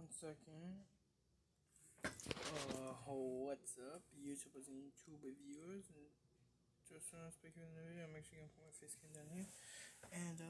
1 second. What's up, YouTubers and YouTube viewers? And just when I was speaking in the video, make sure you can put my face cam down here. And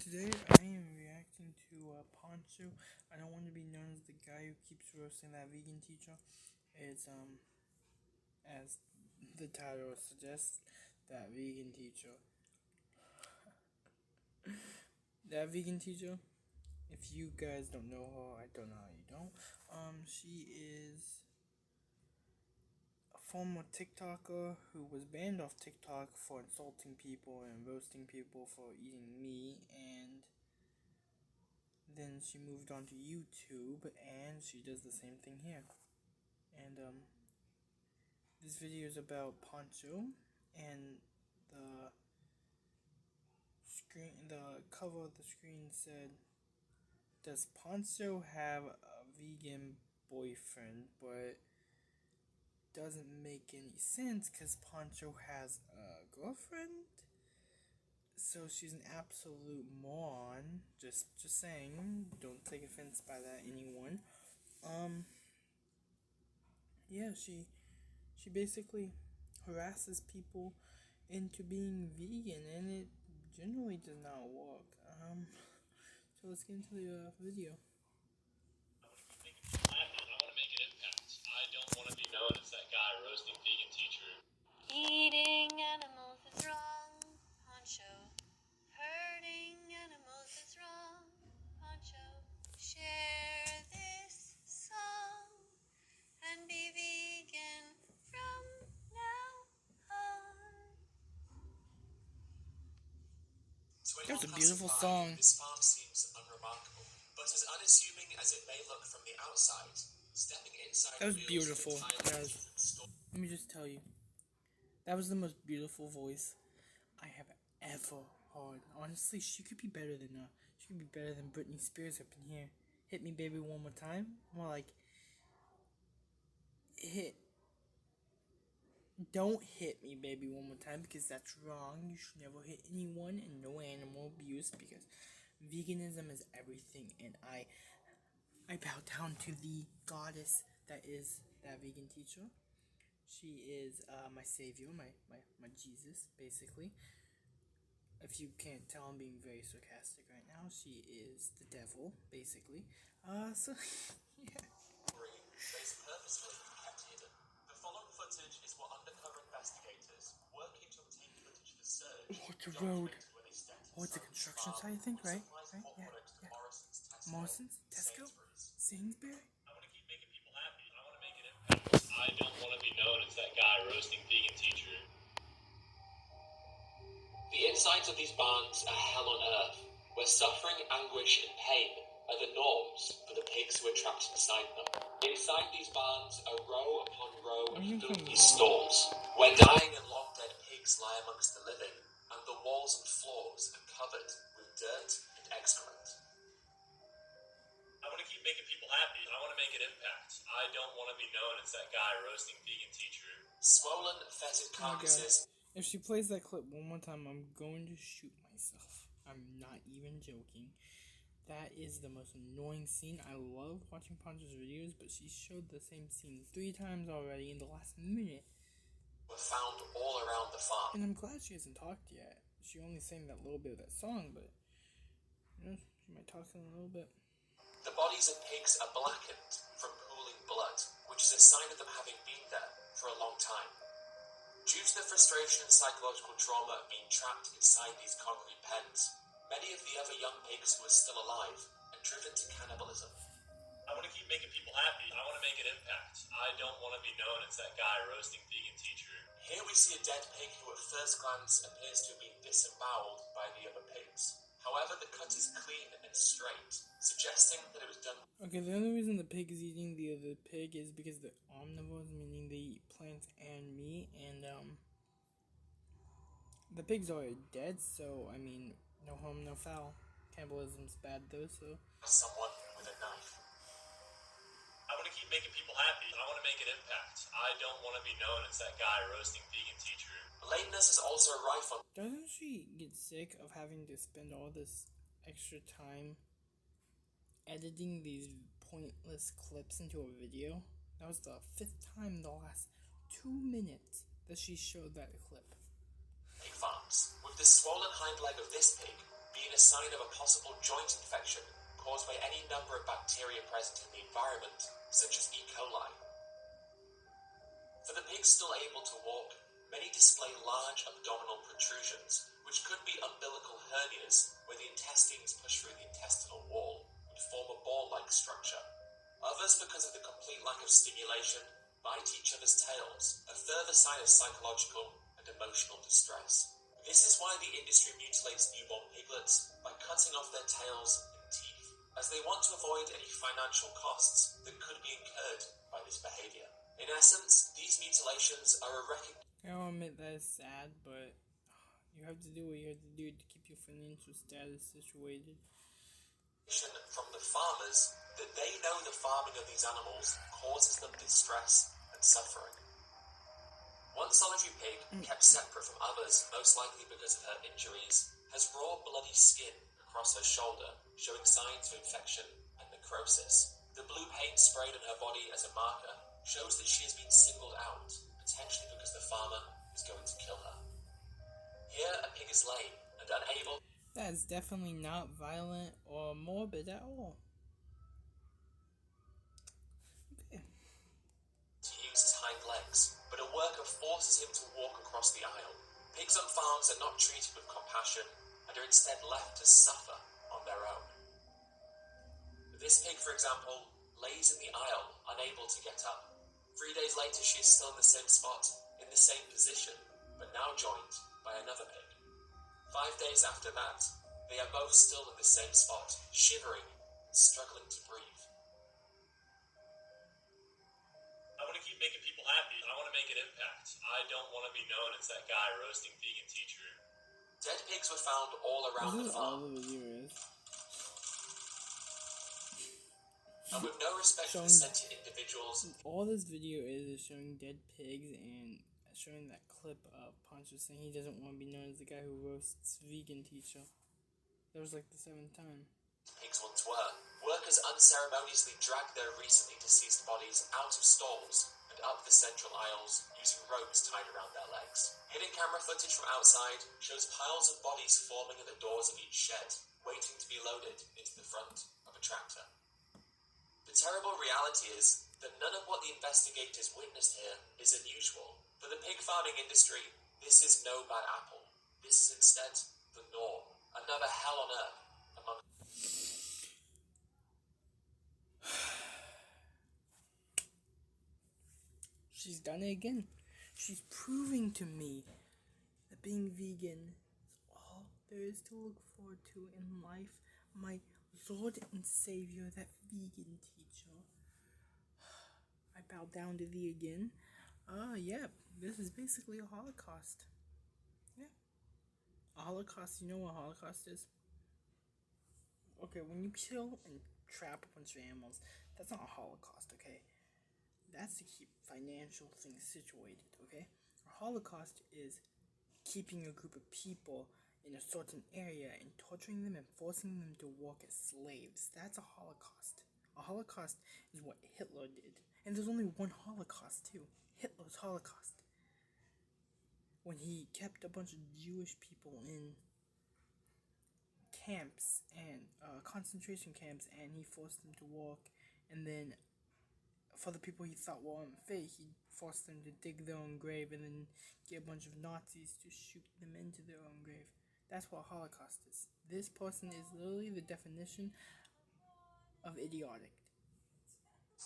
today I am reacting to Poncho. I don't want to be known as the guy who keeps roasting that vegan teacher. It's as the title suggests, that vegan teacher. That vegan teacher. If you guys don't know her, I don't know how you don't. She is a former TikToker who was banned off TikTok for insulting people and roasting people for eating meat, and then she moved on to YouTube, and she does the same thing here. And this video is about Poncho, and the cover of the screen said, "Does Poncho have a vegan boyfriend?" But doesn't make any sense because Poncho has a girlfriend. So she's an absolute moron. Just saying. Don't take offense by that, anyone. Yeah, she basically harasses people into being vegan, and it generally does not work. So let's get into the video. I don't want to be known as that guy roasting vegan teacher. Eating animals is wrong, Poncho. Hurting animals is wrong, Poncho. Share this song and be vegan from now on. That was a beautiful song. This farm seems unremarkable, but as unassuming as it may look from the outside, stepping inside that was beautiful. Let me just tell you, that was the most beautiful voice I have ever heard. Honestly, she could be better than Britney Spears up in here. Hit me, baby, one more time. More like, don't hit me, baby, one more time, because that's wrong. You should never hit anyone, and no animal abuse, because veganism is everything, and I bow down to the goddess that is that vegan teacher. She is my savior, my Jesus, basically. If you can't tell, I'm being very sarcastic right now. She is the devil, basically. So, yeah. Purposefully kept hidden. The following footage is what undercover investigators working to obtain footage for Surge. Oh, it's a road. Oh, it's a construction site, I think, right? Yeah. Morrison's? Tesco? Sainsbury? I want to keep making people happy. I want to make an impact. I don't want to be known as that guy roasting vegan teacher. The insides of these barns are hell on earth, where suffering, anguish, and pain are the norms for the pigs who are trapped inside them. Inside these barns are row upon row of filthy stalls, where dying and long-dead pigs lie amongst the living, and the walls and floors are covered with dirt and excrement. I want to keep making people happy. I want to make an impact. I don't want to be known as that guy roasting vegan teacher. Swollen, fetid carcasses. If she plays that clip one more time, I'm going to shoot myself. I'm not even joking. That is the most annoying scene. I love watching Poncho's videos, but she showed the same scene 3 times already in the last minute. Were found all around the farm. And I'm glad she hasn't talked yet. She only sang that little bit of that song, but you know, she might talk in a little bit. The bodies of pigs are blackened from pooling blood, which is a sign of them having been there for a long time. Due to the frustration and psychological trauma of being trapped inside these concrete pens, many of the other young pigs who are still alive are driven to cannibalism. I want to keep making people happy. I want to make an impact. I don't want to be known as that guy roasting vegan teacher. Here we see a dead pig who at first glance appears to have been disemboweled by the other pigs. However, the cut is clean and straight, suggesting that it was done. Okay, the only reason the pig is eating the other pig is because they're omnivores, meaning they eat plants and meat, and the pig's already dead, so I mean, no harm, no foul. Cannibalism's bad though, so. Someone with a knife. I want to keep making people happy. I want to make an impact. I don't want to be known as that guy roasting vegan teacher. Lateness is also rife on. Doesn't she get sick of having to spend all this extra time editing these pointless clips into a video. That was the 5th time in the last 2 minutes that she showed that clip. Pig farms, with the swollen hind leg of this pig being a sign of a possible joint infection caused by any number of bacteria present in the environment, such as E. coli. For the pigs still able to walk, many display large abdominal protrusions, which could be umbilical hernias where the intestines push through the intestinal wall and form a ball-like structure. Others, because of the complete lack of stimulation, bite each other's tails, a further sign of psychological and emotional distress. This is why the industry mutilates newborn piglets by cutting off their tails and teeth, as they want to avoid any financial costs that could be incurred by this behavior. In essence, these mutilations are a recognition. I'll admit that is sad, but you have to do what you have to do to keep your financial status situated. From the farmers that they know the farming of these animals causes them distress and suffering. One solitary pig, kept separate from others, most likely because of her injuries, has raw bloody skin across her shoulder, showing signs of infection and necrosis. The blue paint sprayed on her body as a marker shows that she has been singled out, potentially because the farmer is going to kill her. Here, a pig is lame and unable. That is definitely not violent or morbid at all. Okay. To use his hind legs, but a worker forces him to walk across the aisle. Pigs on farms are not treated with compassion and are instead left to suffer on their own. This pig, for example, lays in the aisle, unable to get up. 3 days later, she is still in the same spot, in the same position, but now joined by another pig. 5 days after that, they are both still in the same spot, shivering and struggling to breathe. I want to keep making people happy. I want to make an impact. I don't want to be known as that guy roasting vegan teacher. Dead pigs were found all around the This is all farm. the video is. And with no respect for the sentient individuals. All this video is showing dead pigs and showing that clip of Poncho saying he doesn't want to be known as the guy who roasts vegan teacher. That was like the 7th time. Pigs once were. Workers unceremoniously dragged their recently deceased bodies out of stalls and up the central aisles using ropes tied around their legs. Hidden camera footage from outside shows piles of bodies forming at the doors of each shed, waiting to be loaded into the front of a tractor. The terrible reality is that none of what the investigators witnessed here is unusual. For the pig farming industry, this is no bad apple. This is instead the norm. Another hell on earth among. She's done it again. She's proving to me that being vegan is all there is to look forward to in life. My Lord and Savior, that vegan teacher. I bow down to thee again. Yeah, this is basically a Holocaust. Yeah. A Holocaust, you know what a Holocaust is? Okay, when you kill and trap a bunch of animals, that's not a Holocaust, okay? That's to keep financial things situated, okay? A Holocaust is keeping a group of people in a certain area and torturing them and forcing them to work as slaves. That's a Holocaust. A Holocaust is what Hitler did. And there's only one Holocaust, too. Hitler's Holocaust. When he kept a bunch of Jewish people in camps and concentration camps, and he forced them to work, and then for the people he thought were unfit, he forced them to dig their own grave and then get a bunch of Nazis to shoot them into their own grave. That's what a Holocaust is. This person is literally the definition of idiotic.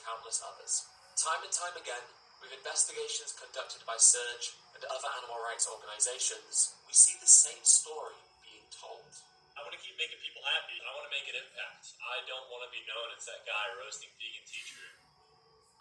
Countless others. Time and time again, with investigations conducted by Surge and other animal rights organizations, we see the same story being told. I want to keep making people happy. I want to make an impact. I don't want to be known as that guy roasting vegan teacher.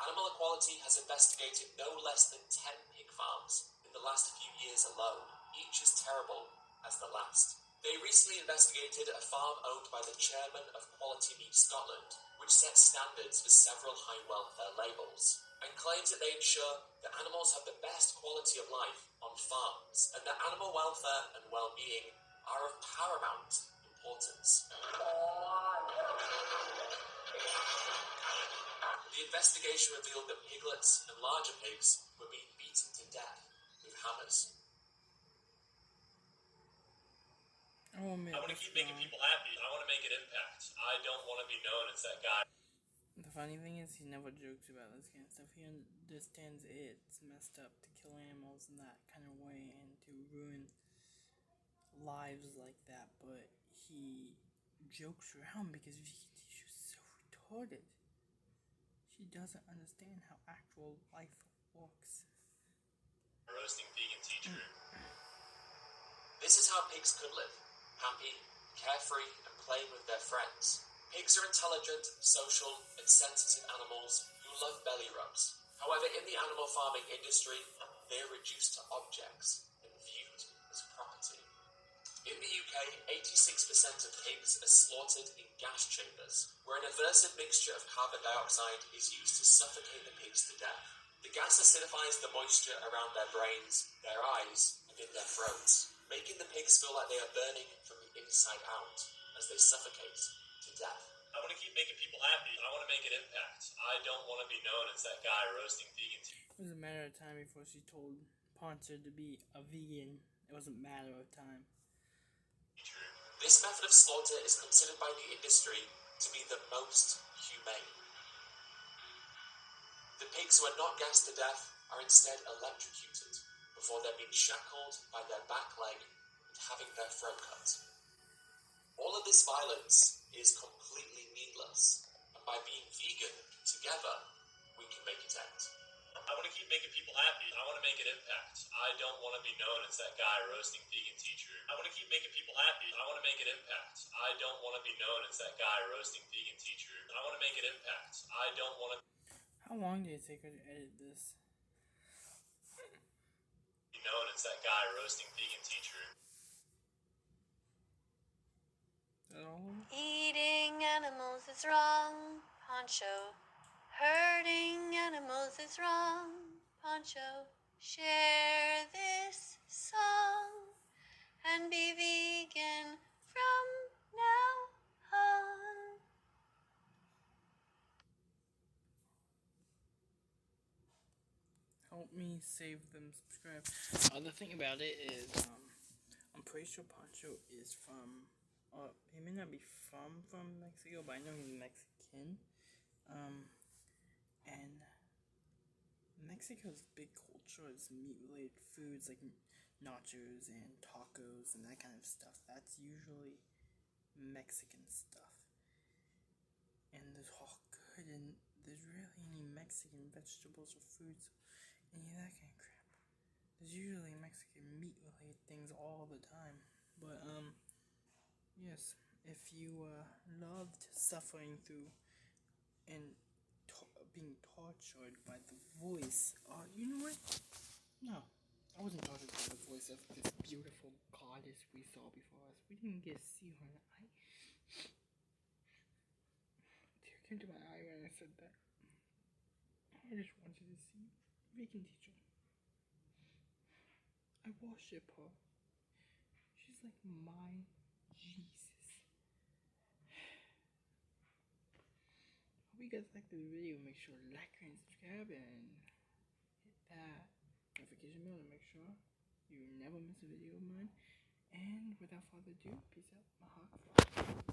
Animal Equality has investigated no less than 10 pig farms in the last few years alone, each as terrible as the last. They recently investigated a farm owned by the chairman of Quality Meat Scotland, which sets standards for several high welfare labels, and claims that they ensure that animals have the best quality of life on farms, and that animal welfare and well-being are of paramount importance. The investigation revealed that piglets and larger pigs were being beaten to death with hammers. I won't I want to keep making people happy. I want to make an impact. I don't want to be known as that guy. The funny thing is, he never jokes about this kind of stuff. He understands it's messed up to kill animals in that kind of way and to ruin lives like that, but he jokes around because vegan teacher's so retarded. She doesn't understand how actual life works. Roasting vegan teacher. This is how pigs could live, happy, carefree, and playing with their friends. Pigs are intelligent, social, and sensitive animals who love belly rubs. However, in the animal farming industry, they are reduced to objects and viewed as property. In the UK, 86% of pigs are slaughtered in gas chambers, where an aversive mixture of carbon dioxide is used to suffocate the pigs to death. The gas acidifies the moisture around their brains, their eyes, and in their throats, making the pigs feel like they are burning from the inside out as they suffocate to death. I want to keep making people happy. I want to make an impact. I don't want to be known as that guy roasting vegan teacher. It was a matter of time before she told Poncer to be a vegan. It was a matter of time. This method of slaughter is considered by the industry to be the most humane. The pigs who are not gassed to death are instead electrocuted before they're being shackled by their back leg and having their throat cut. All of this violence is completely needless, and by being vegan together, we can make it end. I want to keep making people happy. I want to make an impact. I don't want to be known as that guy roasting vegan teacher. I want to keep making people happy. I want to make an impact. I don't want to be known as that guy roasting vegan teacher. I want to make an impact. I don't want to How long did it take her to edit this? be known as that guy roasting vegan teacher. Eating animals is wrong, Poncho. Hurting animals is wrong, Poncho. Share this song and be vegan from now on. Help me save them, subscribe. The thing about it is, I'm pretty sure Poncho is from, he may not be from Mexico, but I know he's Mexican. And Mexico's big culture is meat-related foods like nachos and tacos and that kind of stuff. That's usually Mexican stuff. And there's good, and there's rarely any Mexican vegetables or foods, any of that kind of crap. There's usually Mexican meat-related things all the time. But, yes, if you, loved suffering through and being tortured by the voice, you know what? No, I wasn't tortured by the voice of this beautiful goddess we saw before us. We didn't get to see her in the eye. A tear came to my eye when I said that. I just wanted to see vegan teacher. I worship her. She's like my Jesus. Hope you guys liked this video. Make sure to like and subscribe and hit that notification bell to make sure you never miss a video of mine. And without further ado, peace out. Mahalo.